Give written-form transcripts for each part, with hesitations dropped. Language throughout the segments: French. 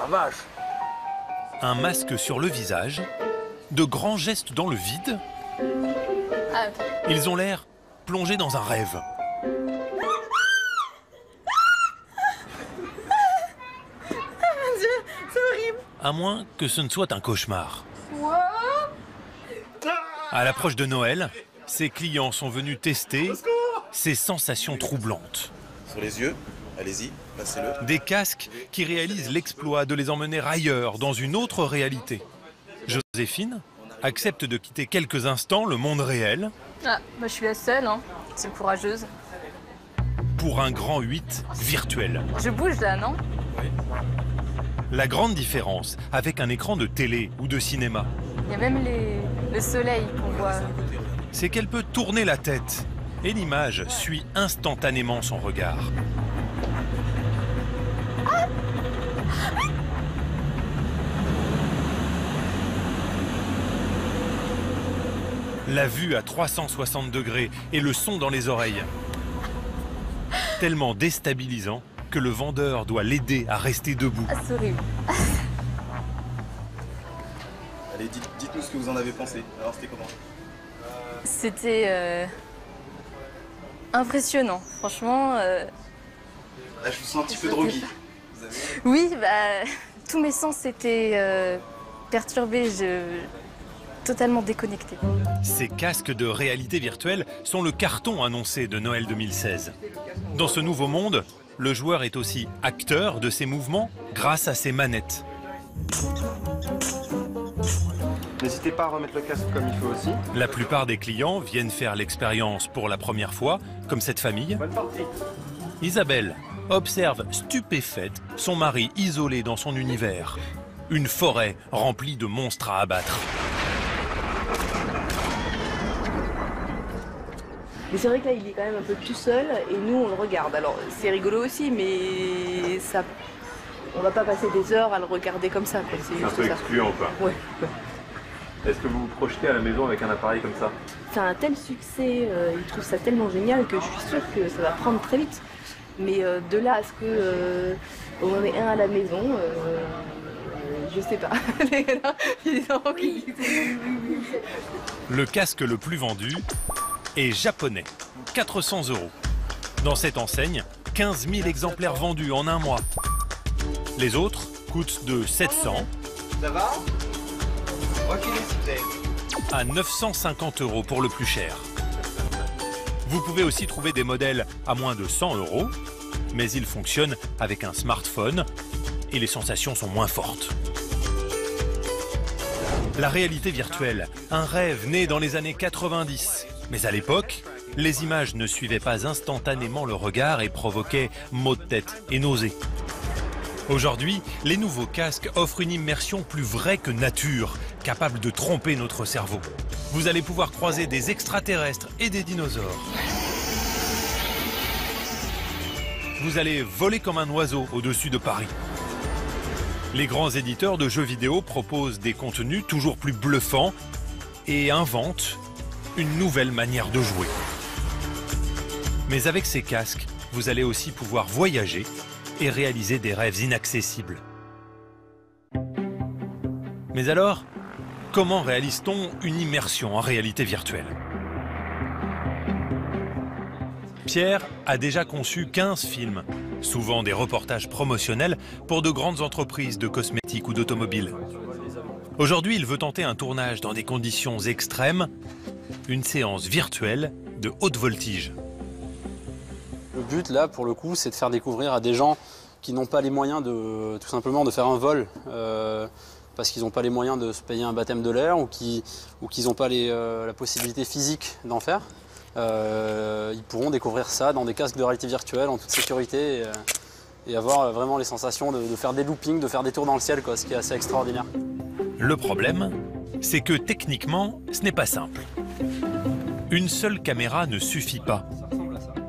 la vache. Un masque sur le visage, de grands gestes dans le vide. Ah, ok. Ils ont l'air plongés dans un rêve. C'est horrible. À moins que ce ne soit un cauchemar. Wow. À l'approche de Noël, ses clients sont venus tester ces sensations troublantes. Sur les yeux, allez-y, passez-le. Des casques qui réalisent l'exploit de les emmener ailleurs, dans une autre réalité. Joséphine accepte de quitter quelques instants le monde réel Ah, bah, je suis la seule, hein. C'est courageuse. pour un grand 8 virtuel. Je bouge là, non? La grande différence avec un écran de télé ou de cinéma, Il y a même le soleil qu'on voit. c'est qu'elle peut tourner la tête et l'image suit instantanément son regard. La vue à 360 degrés et le son dans les oreilles. Tellement déstabilisant que le vendeur doit l'aider à rester debout. Ah, c'est horrible. Allez, dites-nous ce que vous en avez pensé. Alors, c'était comment? C'était impressionnant, franchement. Là, je vous sens un petit peu drogué. Oui, bah, tous mes sens étaient perturbés, totalement déconnectée. Ces casques de réalité virtuelle sont le carton annoncé de Noël 2016. Dans ce nouveau monde, le joueur est aussi acteur de ses mouvements grâce à ses manettes. N'hésitez pas à remettre le casque comme il faut aussi. La plupart des clients viennent faire l'expérience pour la première fois, comme cette famille. Bonne partie. Isabelle observe stupéfaite son mari isolé dans son univers. Une forêt remplie de monstres à abattre. Mais c'est vrai que là, il est quand même un peu tout seul et nous, on le regarde. Alors, c'est rigolo aussi, mais ça, on va pas passer des heures à le regarder comme ça, quoi. C'est Un juste peu ça. excluant, quoi. Ouais. Est-ce que vous vous projetez à la maison avec un appareil comme ça? C'est un tel succès, ils trouvent ça tellement génial que je suis sûre que ça va prendre très vite. Mais de là à ce que on en ait un à la maison, je sais pas. Le casque le plus vendu est japonais, 400 €. Dans cette enseigne, 15 000 exemplaires vendus en un mois. Les autres coûtent de 700 Ça va? Reculez, s'il vous plaît. à 950 € pour le plus cher. Vous pouvez aussi trouver des modèles à moins de 100 €, mais ils fonctionnent avec un smartphone et les sensations sont moins fortes. La réalité virtuelle, un rêve né dans les années 90. Mais à l'époque, les images ne suivaient pas instantanément le regard et provoquaient maux de tête et nausées. Aujourd'hui, les nouveaux casques offrent une immersion plus vraie que nature, capable de tromper notre cerveau. Vous allez pouvoir croiser des extraterrestres et des dinosaures. Vous allez voler comme un oiseau au-dessus de Paris. Les grands éditeurs de jeux vidéo proposent des contenus toujours plus bluffants et inventent une nouvelle manière de jouer. Mais avec ces casques, vous allez aussi pouvoir voyager et réaliser des rêves inaccessibles. Mais alors, comment réalise-t-on une immersion en réalité virtuelle? Pierre a déjà conçu 15 films, souvent des reportages promotionnels pour de grandes entreprises de cosmétiques ou d'automobiles. Aujourd'hui, il veut tenter un tournage dans des conditions extrêmes, une séance virtuelle de haute voltige. Le but, là, pour le coup, c'est de faire découvrir à des gens qui n'ont pas les moyens de, tout simplement, de faire un vol, parce qu'ils n'ont pas les moyens de se payer un baptême de l'air ou qu'ils n'ont pas la possibilité physique d'en faire. Ils pourront découvrir ça dans des casques de réalité virtuelle en toute sécurité et avoir vraiment les sensations de faire des loopings, de faire des tours dans le ciel, quoi, ce qui est assez extraordinaire. Le problème, c'est que techniquement, ce n'est pas simple. Une seule caméra ne suffit pas.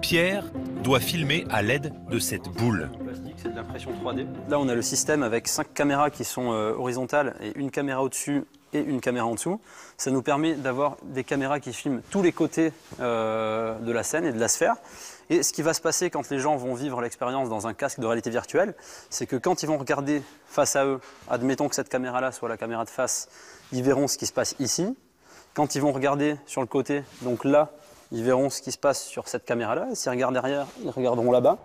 Pierre doit filmer à l'aide de cette boule. C'est de l'impression 3D. Là, on a le système avec 5 caméras qui sont horizontales et une caméra au-dessus et une caméra en dessous. Ça nous permet d'avoir des caméras qui filment tous les côtés de la scène et de la sphère. Et ce qui va se passer quand les gens vont vivre l'expérience dans un casque de réalité virtuelle, c'est que quand ils vont regarder face à eux, admettons que cette caméra-là soit la caméra de face, ils verront ce qui se passe ici. Quand ils vont regarder sur le côté, donc là, ils verront ce qui se passe sur cette caméra-là. S'ils regardent derrière, ils regarderont là-bas.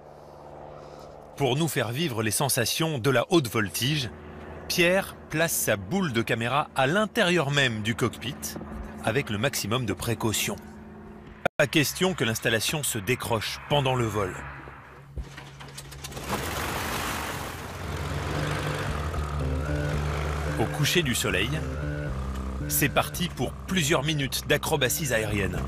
Pour nous faire vivre les sensations de la haute voltige, Pierre place sa boule de caméra à l'intérieur même du cockpit, avec le maximum de précautions. Pas question que l'installation se décroche pendant le vol. Au coucher du soleil, c'est parti pour plusieurs minutes d'acrobaties aériennes.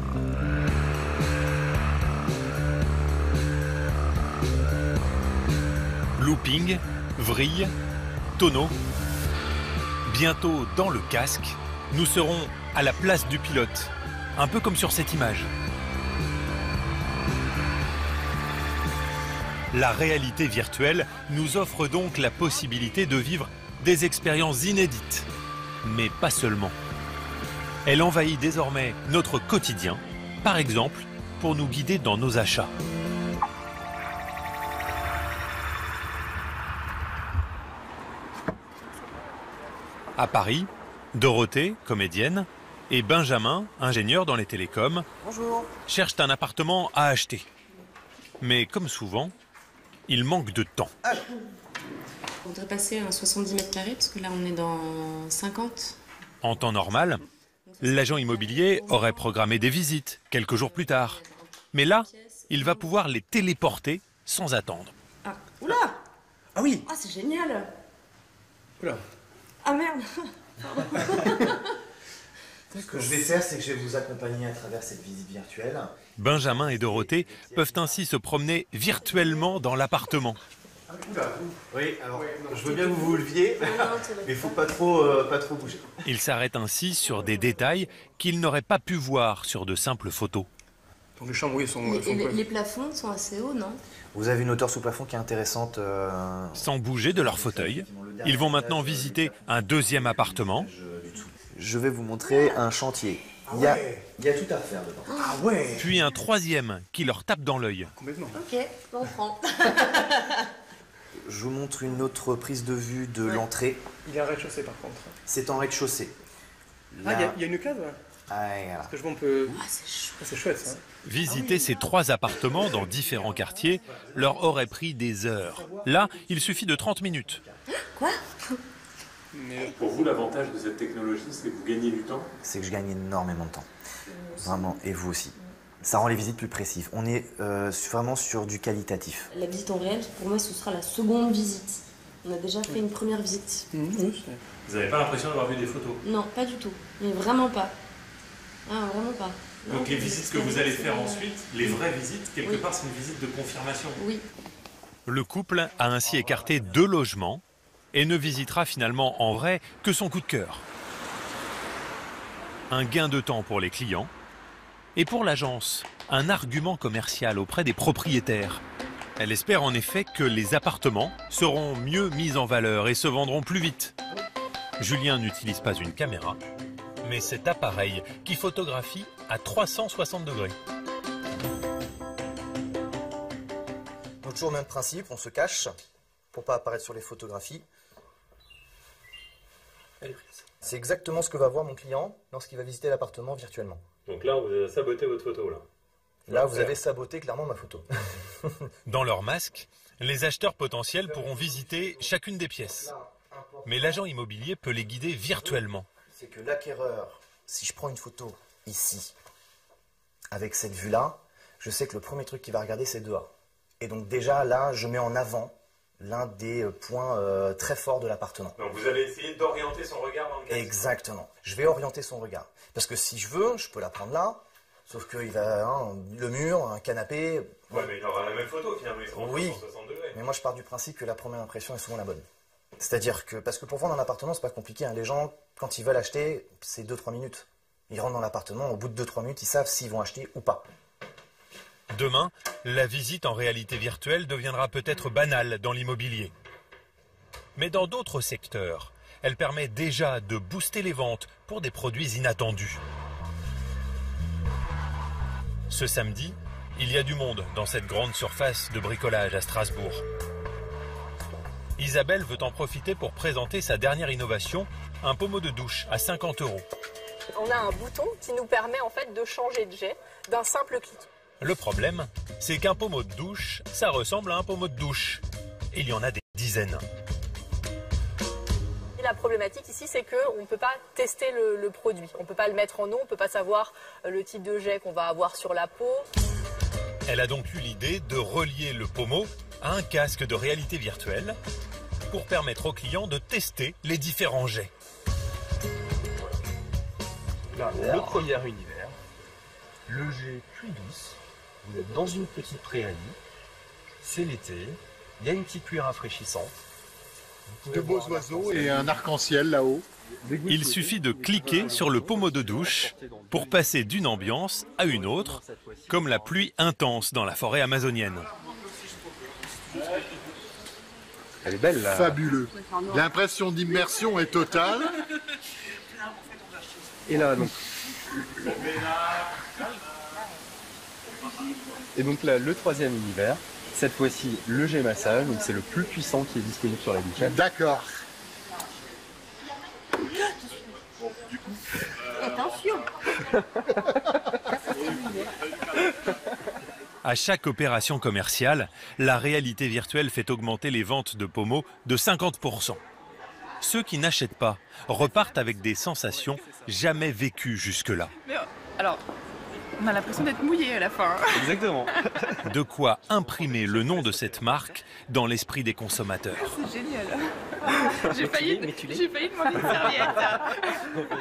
Looping, vrille, tonneau. Bientôt dans le casque, nous serons à la place du pilote, un peu comme sur cette image. La réalité virtuelle nous offre donc la possibilité de vivre des expériences inédites, mais pas seulement. Elle envahit désormais notre quotidien, par exemple pour nous guider dans nos achats. À Paris, Dorothée, comédienne, et Benjamin, ingénieur dans les télécoms, cherchent un appartement à acheter. Mais comme souvent, il manque de temps. On voudrait passer à 70 mètres carrés parce que là on est dans 50. En temps normal, l'agent immobilier aurait programmé des visites quelques jours plus tard. Mais là, il va pouvoir les téléporter sans attendre. Ah, oula! Ah oui. Ah, c'est génial! Oula. Ah merde! Ce que je vais faire, c'est que je vais vous accompagner à travers cette visite virtuelle. Benjamin et Dorothée peuvent ainsi se promener virtuellement dans l'appartement. Oui, alors je veux bien que vous vous leviez, mais il ne faut pas trop bouger. Ils s'arrêtent ainsi sur des détails qu'ils n'auraient pas pu voir sur de simples photos. Donc les chambres, oui, sont Les plafonds sont assez hauts, non? Vous avez une hauteur sous plafond qui est intéressante. Sans bouger de leur fauteuil, ils vont maintenant visiter un deuxième appartement. Je vais vous montrer un chantier. Il y a tout à refaire dedans. Ah ouais. Puis un troisième qui leur tape dans l'œil. Complètement. Ok, on prend. Je vous montre une autre prise de vue de l'entrée. Il est en rez-de-chaussée par contre. C'est en rez-de-chaussée. Ah, il y a une cave là. Ah, voilà. Parce que je vois, on peut... Ah, c'est chouette. Ah, c'est chouette ça. Visiter ces trois appartements dans différents quartiers leur aurait pris des heures. Là, il suffit de 30 minutes. Quoi? Mais... Pour vous, l'avantage de cette technologie, c'est que vous gagnez du temps. C'est que je gagne énormément de temps. Vraiment, et vous aussi. Ça rend les visites plus précises. On est vraiment sur du qualitatif. La visite en réel, pour moi, ce sera la seconde visite. On a déjà fait une première visite. Oui, Vous n'avez pas l'impression d'avoir vu des photos? Non, pas du tout. Mais vraiment pas. Ah, vraiment pas. Non, Donc les visites que vous allez faire ensuite, les vraies visites, quelque Oui. part, c'est une visite de confirmation. Oui. Le couple a ainsi écarté 2 logements et ne visitera finalement en vrai que son coup de cœur. Un gain de temps pour les clients et pour l'agence, un argument commercial auprès des propriétaires. Elle espère en effet que les appartements seront mieux mis en valeur et se vendront plus vite. Julien n'utilise pas une caméra, mais cet appareil qui photographie à 360 degrés. Donc toujours le même principe, on se cache pour pas apparaître sur les photographies. C'est exactement ce que va voir mon client lorsqu'il va visiter l'appartement virtuellement. Donc là, vous avez saboté votre photo là. Là, vous avez saboté clairement ma photo. Dans leur masque, les acheteurs potentiels pourront visiter chacune des pièces. Mais l'agent immobilier peut les guider virtuellement. C'est que l'acquéreur, si je prends une photo ici, avec cette vue-là, je sais que le premier truc qu'il va regarder, c'est dehors. Et donc déjà, là, je mets en avant l'un des points très forts de l'appartement. Donc vous allez essayer d'orienter son regard dans le casque. Exactement. Je vais orienter son regard. Parce que si je veux, je peux la prendre là, sauf qu'il va, le mur, un canapé... Ouais, mais il aura la même photo finalement, il sera en Oui. 360 degrés. Mais moi, je pars du principe que la première impression est souvent la bonne. C'est-à-dire que, parce que pour vendre un appartement, c'est pas compliqué. Les gens, quand ils veulent acheter, c'est 2-3 minutes. Ils rentrent dans l'appartement, au bout de 2-3 minutes, ils savent s'ils vont acheter ou pas. Demain, la visite en réalité virtuelle deviendra peut-être banale dans l'immobilier. Mais dans d'autres secteurs, elle permet déjà de booster les ventes pour des produits inattendus. Ce samedi, Il y a du monde dans cette grande surface de bricolage à Strasbourg. Isabelle veut en profiter pour présenter sa dernière innovation, un pommeau de douche à 50 €. On a un bouton qui nous permet en fait de changer de jet d'un simple clic. Le problème, c'est qu'un pommeau de douche, ça ressemble à un pommeau de douche. Et il y en a des dizaines. Et la problématique ici, c'est qu'on ne peut pas tester le produit. On ne peut pas le mettre en eau, on ne peut pas savoir le type de jet qu'on va avoir sur la peau. Elle a donc eu l'idée de relier le pommeau à un casque de réalité virtuelle pour permettre aux clients de tester les différents jets. Là, le premier univers, le jet pluie douce, vous êtes dans une petite prairie, c'est l'été, il y a une petite pluie rafraîchissante. De beaux oiseaux et un arc-en-ciel là-haut. Il suffit de cliquer sur le pommeau de douche pour passer d'une ambiance à une autre, comme la pluie intense dans la forêt amazonienne. Elle est belle là. Fabuleux. L'impression d'immersion est totale. Et là donc. Et donc là, le troisième univers, cette fois-ci le jet massage, donc c'est le plus puissant qui est disponible sur la douchette. D'accord. Attention. À chaque opération commerciale, la réalité virtuelle fait augmenter les ventes de pommeaux de 50%. Ceux qui n'achètent pas repartent avec des sensations jamais vécues jusque-là. Alors, on a l'impression d'être mouillé à la fin. Exactement. De quoi imprimer le nom de cette marque dans l'esprit des consommateurs. C'est génial. J'ai failli demander une serviette.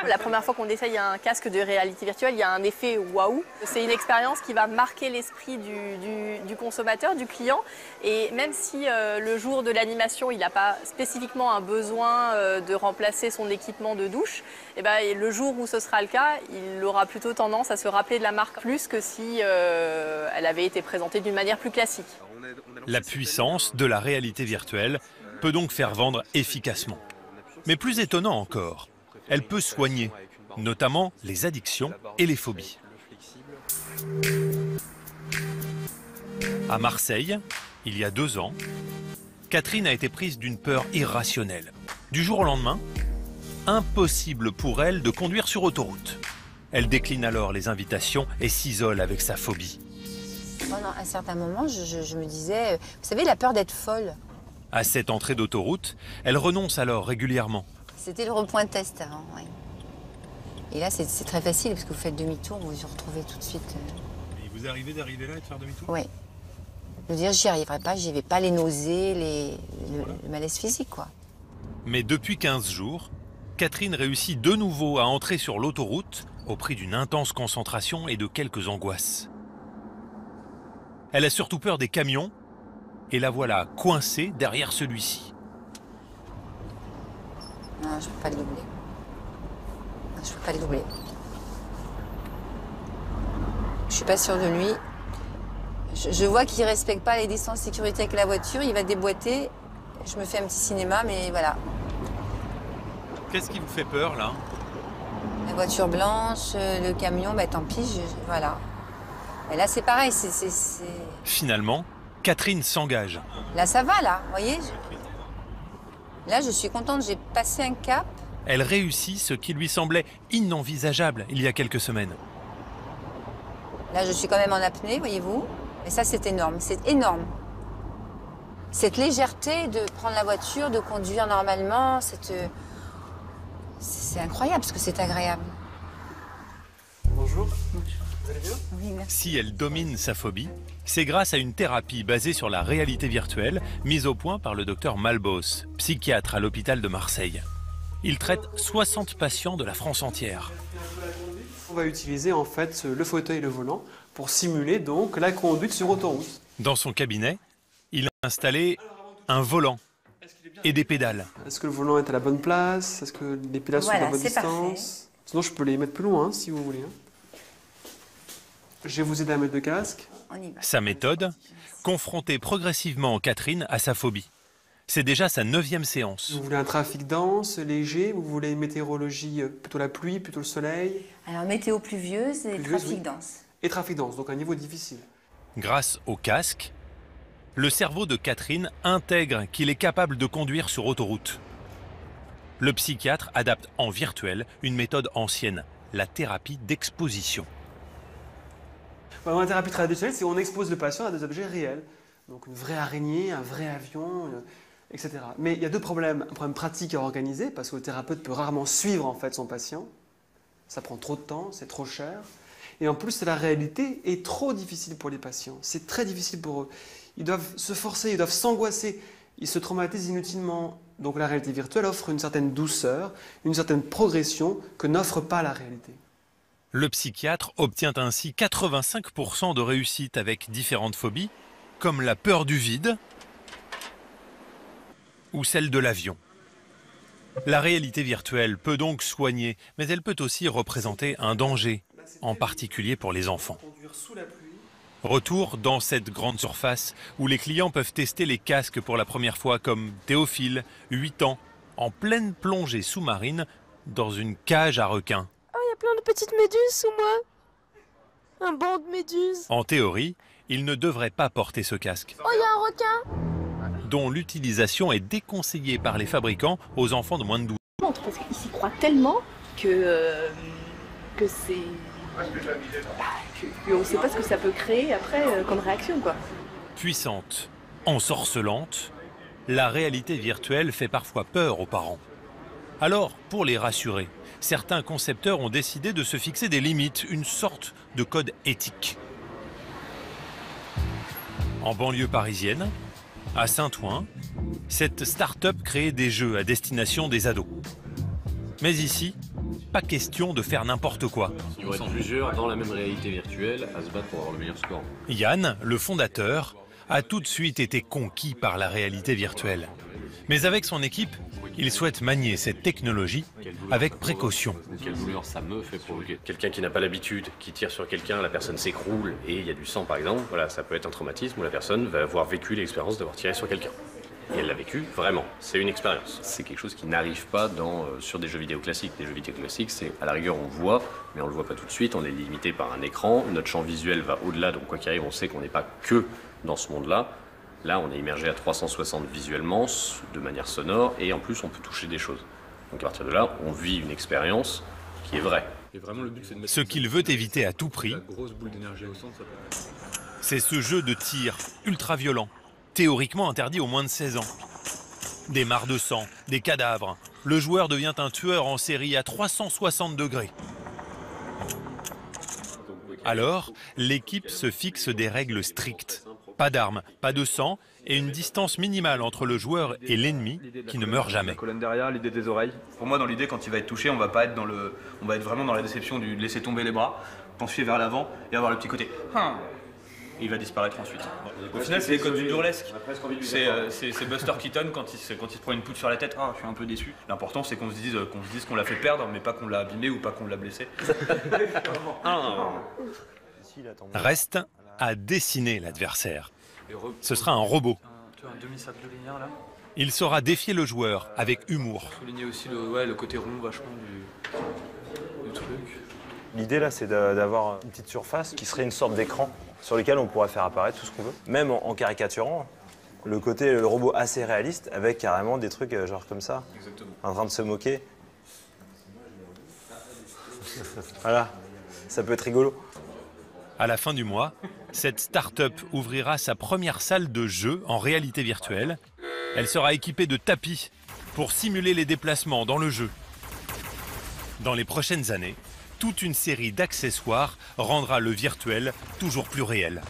La première fois qu'on essaye un casque de réalité virtuelle, il y a un effet waouh. C'est une expérience qui va marquer l'esprit du consommateur, du client. Et même si le jour de l'animation, il n'a pas spécifiquement un besoin de remplacer son équipement de douche, et ben, le jour où ce sera le cas, il aura plutôt tendance à se rappeler de la marque plus que si elle avait été présentée d'une manière plus classique. La puissance de la réalité virtuelle peut donc faire vendre efficacement. Mais plus étonnant encore, elle peut soigner, notamment les addictions et les phobies. À Marseille, il y a 2 ans, Catherine a été prise d'une peur irrationnelle. Du jour au lendemain, impossible pour elle de conduire sur autoroute. Elle décline alors les invitations et s'isole avec sa phobie. Pendant un certain moment, je me disais, vous savez, la peur d'être folle. À cette entrée d'autoroute, elle renonce alors régulièrement. C'était le repoint test avant, oui. Et là, c'est très facile parce que vous faites demi-tour, vous vous retrouvez tout de suite. Et vous arrivez d'arriver là et de faire demi-tour? Oui. Je veux dire, j'y arriverai pas, j'y vais pas, les nausées, le malaise physique, quoi. Mais depuis 15 jours, Catherine réussit de nouveau à entrer sur l'autoroute au prix d'une intense concentration et de quelques angoisses. Elle a surtout peur des camions et la voilà coincée derrière celui-ci. Non, je peux pas le doubler. Non, je peux pas le doubler. Je suis pas sûre de lui. Je vois qu'il respecte pas les distances de sécurité avec la voiture, il va déboîter. Je me fais un petit cinéma, mais voilà. Qu'est-ce qui vous fait peur là? La voiture blanche, le camion, bah tant pis, voilà. Et là, c'est pareil, Finalement, Catherine s'engage. Là, ça va, là, vous voyez. Là, je suis contente, j'ai passé un cap. Elle réussit ce qui lui semblait inenvisageable il y a quelques semaines. Là, je suis quand même en apnée, voyez-vous. Et ça, c'est énorme, c'est énorme. Cette légèreté de prendre la voiture, de conduire normalement, c'est incroyable, parce que c'est agréable. Bonjour. Vous allez bien? Oui, merci. Si elle domine sa phobie, c'est grâce à une thérapie basée sur la réalité virtuelle mise au point par le docteur Malbos, psychiatre à l'hôpital de Marseille. Il traite 60 patients de la France entière. On va utiliser en fait le fauteuil et le volant pour simuler donc la conduite sur autoroute. Dans son cabinet, il a installé un volant et des pédales. Est-ce que le volant est à la bonne place? Est-ce que les pédales sont à la bonne distance? Parfait. Sinon, je peux les mettre plus loin si vous voulez. Je vais vous aider à mettre le casque. On y va. Sa méthode, confronter progressivement Catherine à sa phobie. C'est déjà sa 9e séance. Vous voulez un trafic dense, léger? Vous voulez une météorologie, plutôt la pluie, plutôt le soleil? Alors, météo pluvieuse et trafic dense. Et trafic dense, donc un niveau difficile. Grâce au casque, le cerveau de Catherine intègre qu'il est capable de conduire sur autoroute. Le psychiatre adapte en virtuel une méthode ancienne, la thérapie d'exposition. Dans la thérapie traditionnelle, c'est on expose le patient à des objets réels. Donc une vraie araignée, un vrai avion, etc. Mais il y a deux problèmes. Un problème pratique à organiser, parce que le thérapeute peut rarement suivre en fait son patient. Ça prend trop de temps, c'est trop cher. Et en plus, la réalité est trop difficile pour les patients. C'est très difficile pour eux. Ils doivent se forcer, ils doivent s'angoisser. Ils se traumatisent inutilement. Donc la réalité virtuelle offre une certaine douceur, une certaine progression que n'offre pas la réalité. Le psychiatre obtient ainsi 85% de réussite avec différentes phobies, comme la peur du vide ou celle de l'avion. La réalité virtuelle peut donc soigner, mais elle peut aussi représenter un danger, en particulier pour les enfants. Retour dans cette grande surface où les clients peuvent tester les casques pour la première fois, comme Théophile, 8 ans, en pleine plongée sous-marine dans une cage à requins. Oh, il y a plein de petites méduses sous moi. Un banc de méduses. En théorie, il ne devrait pas porter ce casque, Oh, il y a un requin. dont l'utilisation est déconseillée par les fabricants aux enfants de moins de 12 ans. Parce qu'ils s'y croient tellement que c'est... qu'on ne sait pas ce que ça peut créer après comme réaction, quoi. Puissante, ensorcelante, la réalité virtuelle fait parfois peur aux parents. Alors, pour les rassurer, certains concepteurs ont décidé de se fixer des limites, une sorte de code éthique. En banlieue parisienne, à Saint-Ouen, cette start-up crée des jeux à destination des ados. Mais ici, pas question de faire n'importe quoi. Il va être plusieurs dans la même réalité virtuelle à se battre pour avoir le meilleur score. Yann, le fondateur, a tout de suite été conquis par la réalité virtuelle. Mais avec son équipe, il souhaite manier cette technologie avec précaution. Quelle douleur ça me fait provoquer. Quelqu'un qui n'a pas l'habitude, qui tire sur quelqu'un, la personne s'écroule et il y a du sang par exemple, voilà, ça peut être un traumatisme où la personne va avoir vécu l'expérience d'avoir tiré sur quelqu'un. Et elle l'a vécu vraiment, c'est une expérience. C'est quelque chose qui n'arrive pas sur des jeux vidéo classiques. Des jeux vidéo classiques, c'est à la rigueur on voit, mais on le voit pas tout de suite, on est limité par un écran, notre champ visuel va au-delà, donc quoi qu'il arrive, on sait qu'on n'est pas que dans ce monde-là. Là, on est immergé à 360 visuellement, de manière sonore, et en plus on peut toucher des choses. Donc à partir de là, on vit une expérience qui est vraie. Et vraiment, le but, c'est de mettre Ce qu'il veut éviter à tout prix, c'est ce jeu de tir ultra violent, théoriquement interdit aux moins de 16 ans. Des mares de sang, des cadavres. Le joueur devient un tueur en série à 360 degrés. Alors, l'équipe se fixe des règles strictes. Pas d'armes, pas de sang et une distance minimale entre le joueur et l'ennemi qui ne meurt jamais. La colonne derrière, l'idée des oreilles. Pour moi, dans l'idée, quand il va être touché, on va être vraiment dans la déception du laisser tomber les bras, pencher vers l'avant et avoir le petit côté. Il va disparaître ensuite. Au final, c'est comme du burlesque. C'est Buster Keaton quand il se prend une poutre sur la tête. Ah, je suis un peu déçu. L'important, c'est qu'on se dise qu'on l'a fait perdre, mais pas qu'on l'a abîmé ou pas qu'on l'a blessé. Reste à dessiner l'adversaire. Ce sera un robot. Un demi-cercle linéaire là. Il saura défier le joueur avec humour. Souligner aussi le côté rond vachement du truc. L'idée là, c'est d'avoir une petite surface qui serait une sorte d'écran sur lequel on pourrait faire apparaître tout ce qu'on veut. Même en caricaturant, le robot assez réaliste avec carrément des trucs genre comme ça. Exactement. En train de se moquer. Voilà, ça peut être rigolo. À la fin du mois, cette start-up ouvrira sa première salle de jeu en réalité virtuelle. Elle sera équipée de tapis pour simuler les déplacements dans le jeu. Dans les prochaines années, toute une série d'accessoires rendra le virtuel toujours plus réel.